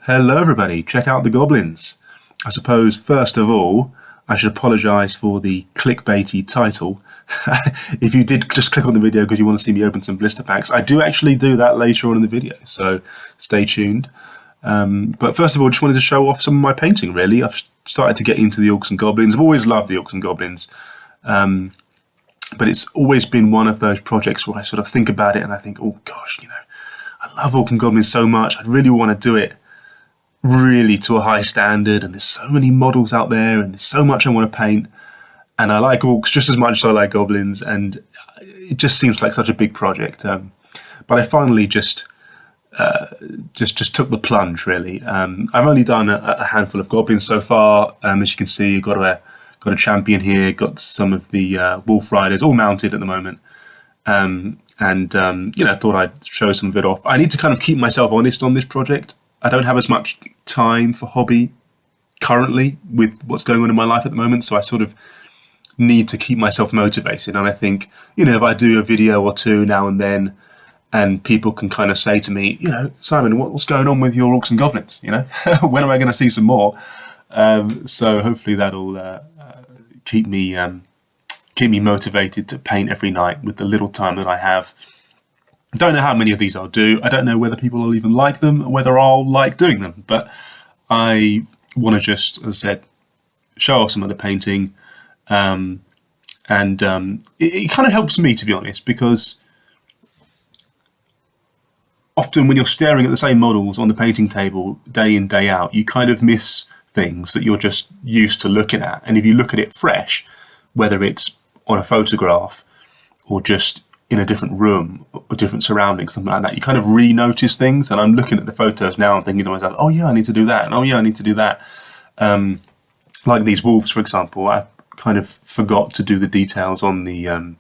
Hello everybody, check out the goblins. I suppose first of all I should apologise for the clickbaity title. If you did just click on the video because you want to see me open some blister packs, I do actually do that later on in the video, so stay tuned. But first of all, just wanted to show off some of my painting really. I've started to get into the Orcs and Goblins. I've always loved the Orcs and Goblins. But it's always been one of those projects where I sort of think about it and I think, oh gosh, I love Orcs and Goblins so much, I'd really want to do it really to a high standard, and there's so many models out there and there's so much I want to paint, and I like Orcs just as much as I like Goblins, and it just seems like such a big project. But I finally just took the plunge really. I've only done a handful of Goblins so far. As you can see, got a champion here, got some of the Wolf Riders all mounted at the moment. Thought I'd show some of it off. I need to kind of keep myself honest on this project. I don't have as much time for hobby currently with what's going on in my life at the moment, so I sort of need to keep myself motivated. And I think, if I do a video or two now and then, and people can kind of say to me, Simon, what's going on with your Orcs and Goblins? When am I going to see some more? So hopefully that'll keep me motivated to paint every night with the little time that I have. I don't know how many of these I'll do. I don't know whether people will even like them or whether I'll like doing them. But I want to just, as I said, show off some of the painting. It kind of helps me, to be honest, because often when you're staring at the same models on the painting table day in, day out, you kind of miss things that you're just used to looking at. And if you look at it fresh, whether it's on a photograph or just in a different room or different surroundings, something like that, you kind of re-notice things. And I'm looking at the photos now and thinking to myself, oh yeah, I need to do that, and oh yeah, I need to do that. Like these wolves, for example, I kind of forgot to do the details on the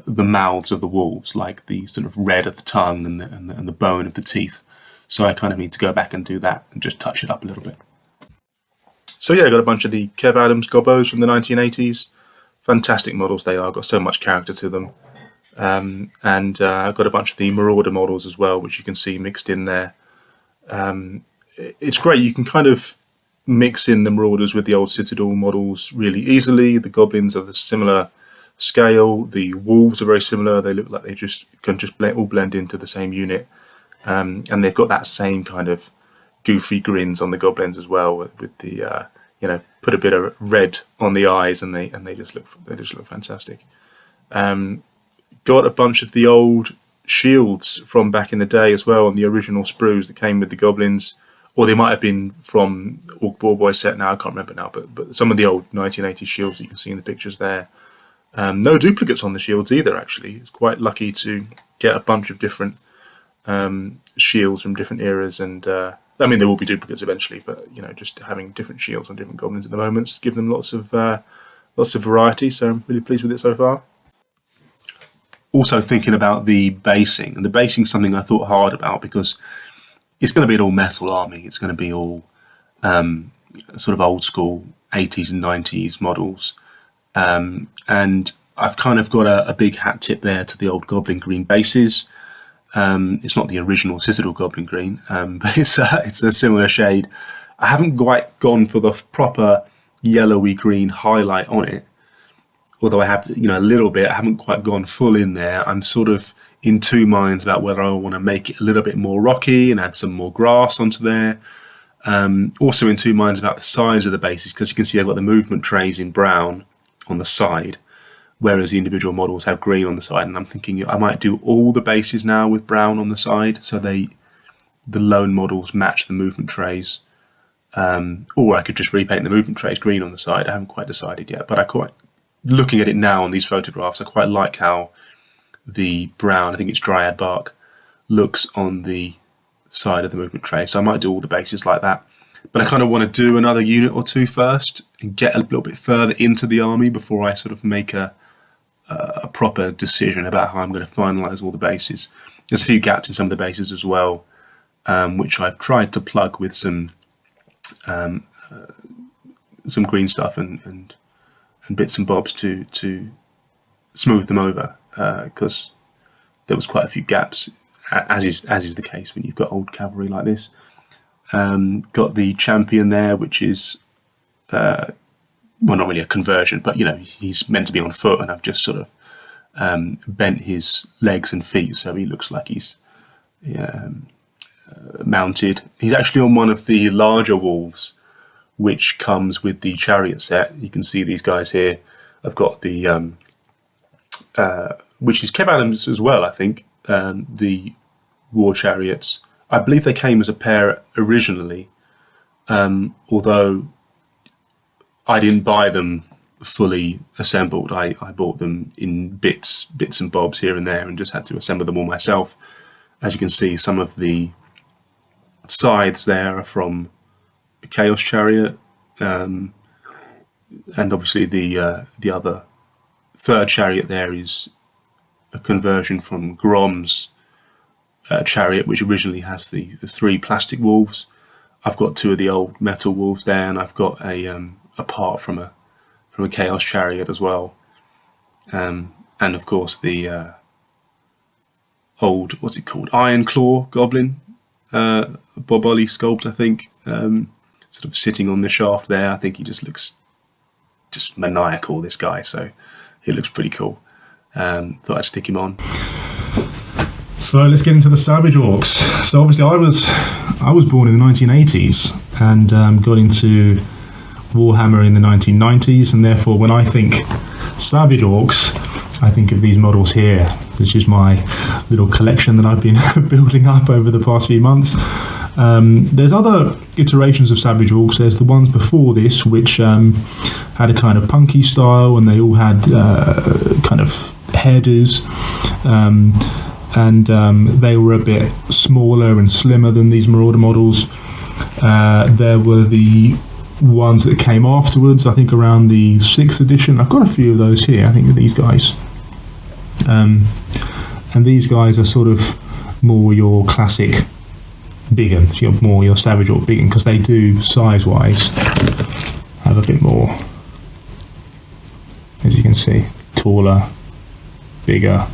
mouths of the wolves, like the sort of red of the tongue and the bone of the teeth. So I kind of need to go back and do that and just touch it up a little bit. So yeah, I got a bunch of the Kev Adams Gobbos from the 1980s. Fantastic models they are, got so much character to them. I've got a bunch of the Marauder models as well, which you can see mixed in there. It's great, you can kind of mix in the Marauders with the old Citadel models really easily. The Goblins are the similar scale, the Wolves are very similar, they look like they can all blend into the same unit. And they've got that same kind of goofy grins on the Goblins as well, with the put a bit of red on the eyes, and they just look fantastic. Got a bunch of the old shields from back in the day as well, and the original sprues that came with the Goblins, or they might have been from Orc Ball Boy set now, I can't remember now, but some of the old 1980s shields that you can see in the pictures there. No duplicates on the shields either, actually. It's quite lucky to get a bunch of different shields from different eras, and there will be duplicates eventually, but just having different shields on different Goblins at the moment give them lots of variety. So I'm really pleased with it so far. Also thinking about the basing, and the basing is something I thought hard about because it's going to be an all metal army. It's going to be all sort of old school 80s and 90s models, and I've kind of got a big hat tip there to the old Goblin green bases. It's not the original Citadel Goblin green, but it's a similar shade. I haven't quite gone for the proper yellowy green highlight on it, although I have a little bit. I haven't quite gone full in there. I'm sort of in two minds about whether I want to make it a little bit more rocky and add some more grass onto there. Also in two minds about the size of the bases, because you can see I've got the movement trays in brown on the side, whereas the individual models have green on the side, and I'm thinking I might do all the bases now with brown on the side, so the lone models match the movement trays, or I could just repaint the movement trays green on the side. I haven't quite decided yet, but looking at it now on these photographs, I quite like how the brown, I think it's Dryad Bark, looks on the side of the movement tray, so I might do all the bases like that. But I kind of want to do another unit or two first and get a little bit further into the army before I sort of make a proper decision about how I'm going to finalise all the bases. There's a few gaps in some of the bases as well, which I've tried to plug with some green stuff and bits and bobs to smooth them over, because there was quite a few gaps, as is the case when you've got old cavalry like this. Got the champion there, which is, well, not really a conversion, but, he's meant to be on foot, and I've just sort of bent his legs and feet, so he looks like he's mounted. He's actually on one of the larger wolves, which comes with the chariot set. You can see these guys here. I've got the, which is Kev Adams as well, I think, the war chariots. I believe they came as a pair originally, although I didn't buy them fully assembled. I bought them in bits and bobs here and there, and just had to assemble them all myself. As you can see, some of the sides there are from a Chaos Chariot, and obviously the other third chariot there is a conversion from Grom's chariot, which originally has the 3 plastic wolves. I've got 2 of the old metal wolves there, and I've got a part from a Chaos Chariot as well, and of course the old, what's it called, Iron Claw Goblin, Bob Ollie sculpt, I think, sort of sitting on the shaft there. I think he just looks just maniacal, this guy, so he looks pretty cool. Thought I'd stick him on. So let's get into the Savage Orcs. So obviously I was born in the 1980s and got into Warhammer in the 1990s, and therefore when I think Savage Orcs, I think of these models here, which is my little collection that I've been building up over the past few months. There's other iterations of Savage Orcs. There's the ones before this, which had a kind of punky style, and they all had kind of hairdos, and they were a bit smaller and slimmer than these Marauder models. There were the ones that came afterwards, I think around the 6th edition. I've got a few of those here, I think, of these guys. And these guys are sort of more your classic big uns, more your Savage Orc big un, because they do, size-wise, have a bit more, as you can see, taller, bigger,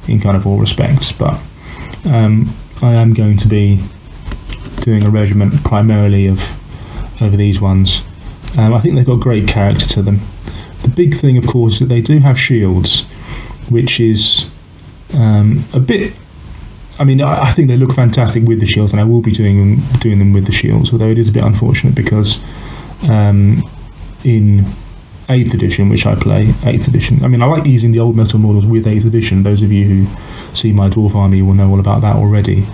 in kind of all respects. But I am going to be doing a regiment primarily over these ones. I think they've got great character to them. The big thing, of course, is that they do have shields, which is a bit, I mean, I think they look fantastic with the shields, and I will be doing them with the shields, although it is a bit unfortunate because in 8th edition, which I play, 8th edition, I mean, I like using the old metal models with 8th edition. Those of you who see my Dwarf army will know all about that already.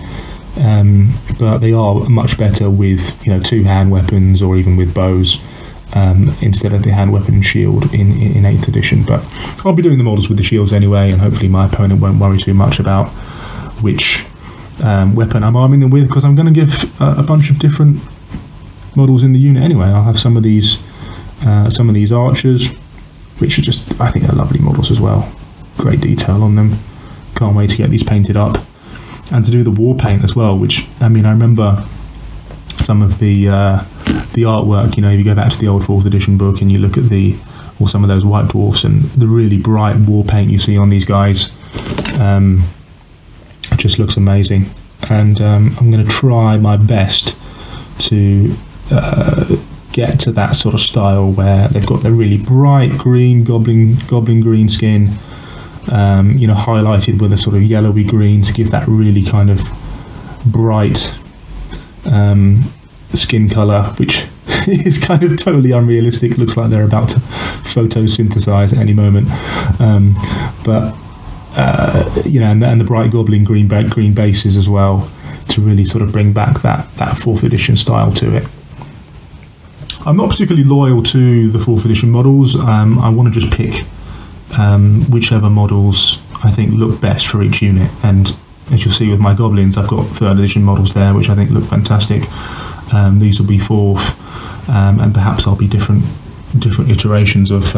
But they are much better with 2-hand weapons, or even with bows, instead of the hand weapon and shield in 8th edition. But I'll be doing the models with the shields anyway, and hopefully my opponent won't worry too much about which weapon I'm arming them with, because I'm going to give a bunch of different models in the unit anyway. I'll have some of these archers, which are just, I think, are lovely models as well. Great detail on them. Can't wait to get these painted up, and to do the war paint as well, which, I mean, I remember some of the artwork, if you go back to the old 4th edition book and you look at some of those white dwarfs and the really bright war paint you see on these guys, it just looks amazing. And I'm going to try my best to get to that sort of style where they've got their really bright green goblin green skin, highlighted with a sort of yellowy green to give that really kind of bright skin colour, which is kind of totally unrealistic. It looks like they're about to photosynthesize at any moment. And the bright goblin green bases as well, to really sort of bring back that 4th edition style to it. I'm not particularly loyal to the 4th edition models. I want to just pick whichever models I think look best for each unit, and as you'll see with my goblins, I've got 3rd edition models there which I think look fantastic. These will be 4th, and perhaps I'll be different iterations of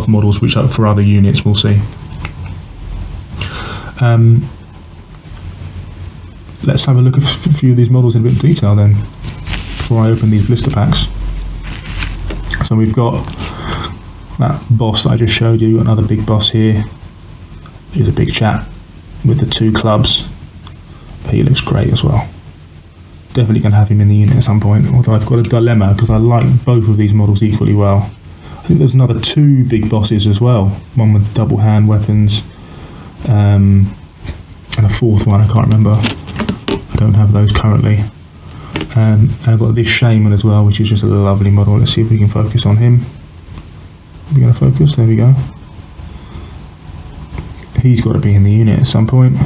models which are for other units. We'll see. Let's have a look at a few of these models in a bit of detail then, before I open these blister packs. So we've got that boss that I just showed you, another big boss here. He's a big chap with the 2 clubs. He looks great as well. definitely going to have him in the unit at some point, although I've got a dilemma because I like both of these models equally well. I think there's another 2 big bosses as well, one with double hand weapons, and a 4th one, I can't remember. I don't have those currently. And I've got this Shaman as well, which is just a lovely model. Let's see if we can focus on him. We're going to focus, there we go. He's got to be in the unit at some point.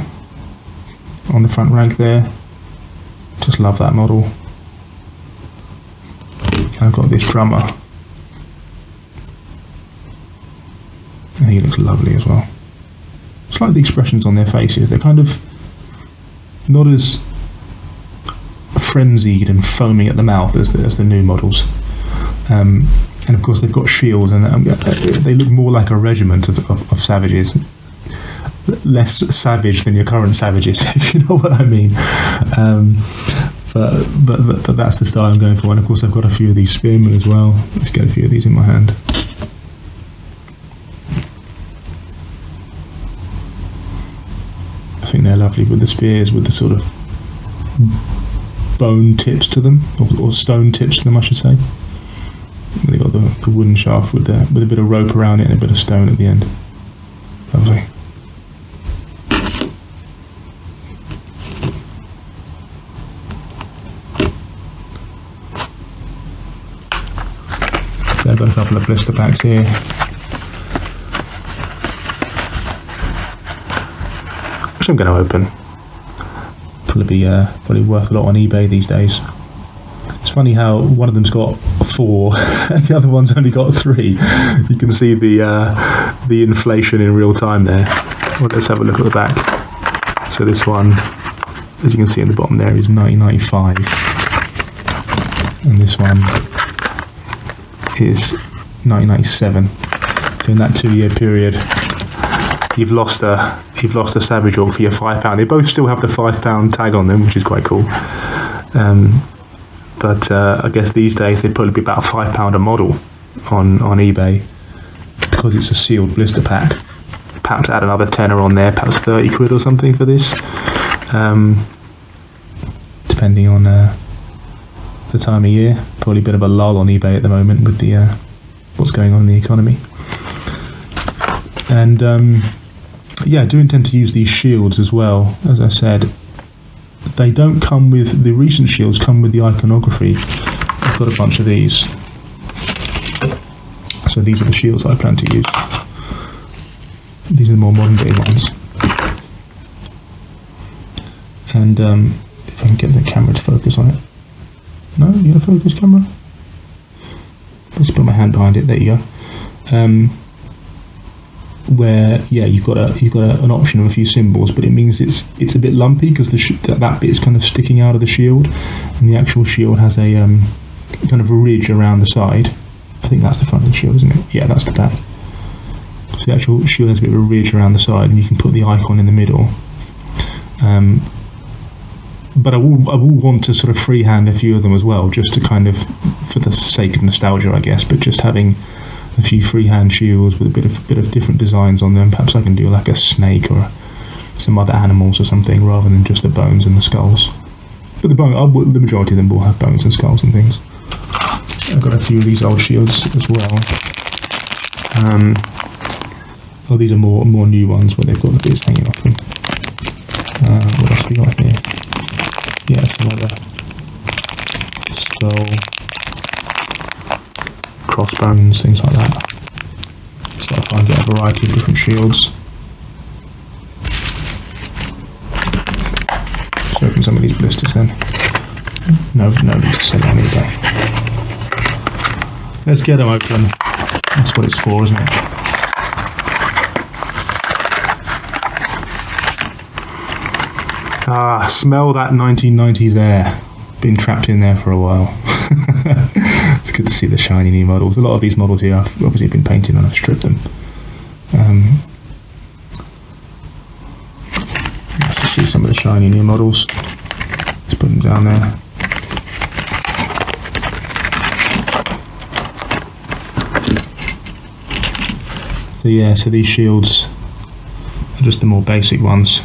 On the front rank there. Just love that model. And I've got this drummer. And he looks lovely as well. It's like the expressions on their faces. They're kind of not as frenzied and foaming at the mouth as the new models. And of course they've got shields, and they look more like a regiment of savages. Less savage than your current savages, if you know what I mean. But that's the style I'm going for. And of course I've got a few of these spearmen as well. Let's get a few of these in my hand. I think they're lovely with the spears, with the sort of bone tips to them, or stone tips to them, I should say. They've got the wooden shaft with a bit of rope around it and a bit of stone at the end. Lovely. So I've got a couple of blister packs here. Which I'm going to open. Probably worth a lot on eBay these days. It's funny how one of them's got 4 and the other one's only got 3. You can see the inflation in real time there. Well, let's have a look at the back. So this one, as you can see in the bottom there, is 1995, and this one is 1997. So in that 2-year period, you've lost a Savage Orc for your £5. They both still have the £5 tag on them, which is quite cool. But I guess these days they'd probably be about £5 a model on eBay, because it's a sealed blister pack. Perhaps add another tenner on there, perhaps 30 quid or something for this, depending on the time of year. Probably a bit of a lull on eBay at the moment with the what's going on in the economy. And yeah, I do intend to use these shields as well. As I said, they don't come with, the recent shields come with the iconography. I've got a bunch of these. So these are the shields I plan to use. These are the more modern day ones. And if I can get the camera to focus on it. No, you got a focus camera? Let's put my hand behind it, there you go. Where you've got an option of a few symbols, but it means it's a bit lumpy because that bit is kind of sticking out of the shield, and the actual shield has a kind of a ridge around the side. I think that's the front of the shield, isn't it? Yeah, that's the back. So the actual shield has a bit of a ridge around the side, and you can put the icon in the middle. But I will want to sort of freehand a few of them as well, just to kind of, for the sake of nostalgia, I guess. But just having a few freehand shields with a bit of different designs on them. Perhaps I can do like a snake or some other animals or something, rather than just the bones and the skulls. But the majority of them will have bones and skulls and things. I've got a few of these old shields as well. Oh, these are more new ones where they've got the bits hanging off them. What else we got here? Yeah, some other skull, crossbones, things like that. So I'll try and get a variety of different shields. Let's open some of these blisters then. No need to sell it on eBay. Let's get them open. That's what it's for, isn't it? Ah, smell that 1990s air. Been trapped in there for a while. It's good to see the shiny new models. A lot of these models here I've obviously been painting and I've stripped them. Let's see some of the shiny new models. Let's put them down there. So yeah, so these shields are just the more basic ones.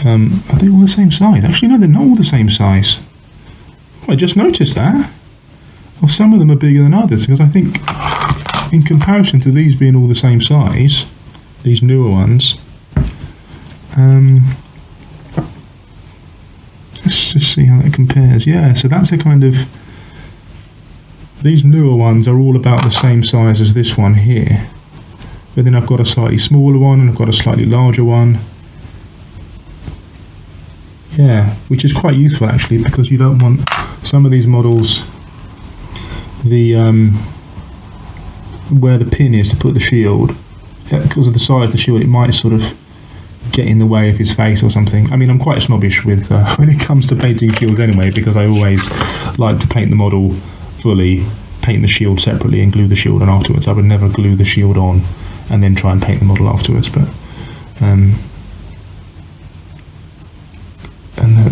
Are they all the same size? Actually, no, they're not all the same size. I just noticed that. Well, some of them are bigger than others, because I think in comparison to these being all the same size, these newer ones, let's just see how that compares. Yeah, so that's a kind of, these newer ones are all about the same size as this one here. But then I've got a slightly smaller one and I've got a slightly larger one. Yeah, which is quite useful actually, because you don't want some of these models, the where the pin is to put the shield, because of the size of the shield, it might sort of get in the way of his face or something. I mean, I'm quite snobbish with when it comes to painting shields anyway, because I always like to paint the model fully, paint the shield separately and glue the shield on afterwards. I would never glue the shield on and then try and paint the model afterwards. But and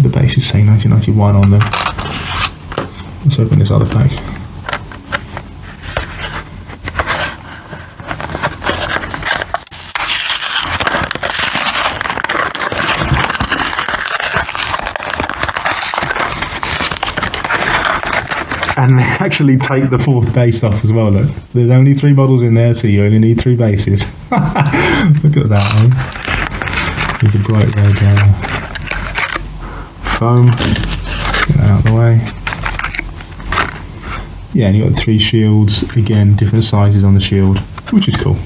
the base is saying 1991 on them. Let's open this other pack. And they actually take the fourth base off as well. Look, there's only 3 models in there, so you only need 3 bases. Look at that, eh? With the bright red foam. Get that out of the way. Yeah, and you've got 3 shields. Again, different sizes on the shield, which is cool.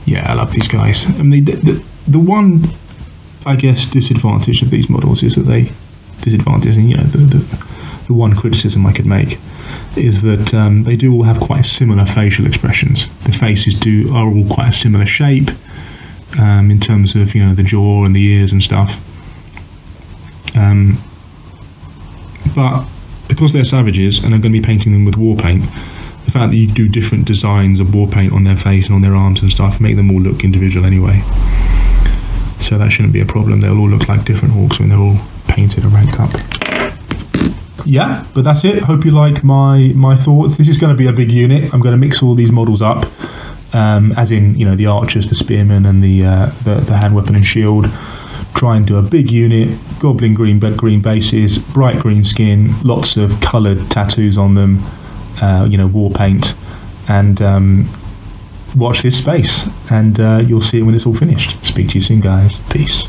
Yeah, I love these guys. I mean, the one, I guess, disadvantage of these models is that the one criticism I could make is that they do all have quite similar facial expressions. The faces are all quite a similar shape in terms of, the jaw and the ears and stuff. But because they're savages and I'm going to be painting them with war paint, the fact that you do different designs of war paint on their face and on their arms and stuff make them all look individual anyway. So that shouldn't be a problem. They'll all look like different orcs when they're all painted and ranked up. Yeah, but that's it. Hope you like my thoughts. This is going to be a big unit. I'm going to mix all these models up, as in, the archers, the spearmen, and the hand weapon and shield. Try and do a big unit, goblin green bases, bright green skin, lots of coloured tattoos on them, war paint, and watch this space, and you'll see it when it's all finished. Speak to you soon, guys. Peace.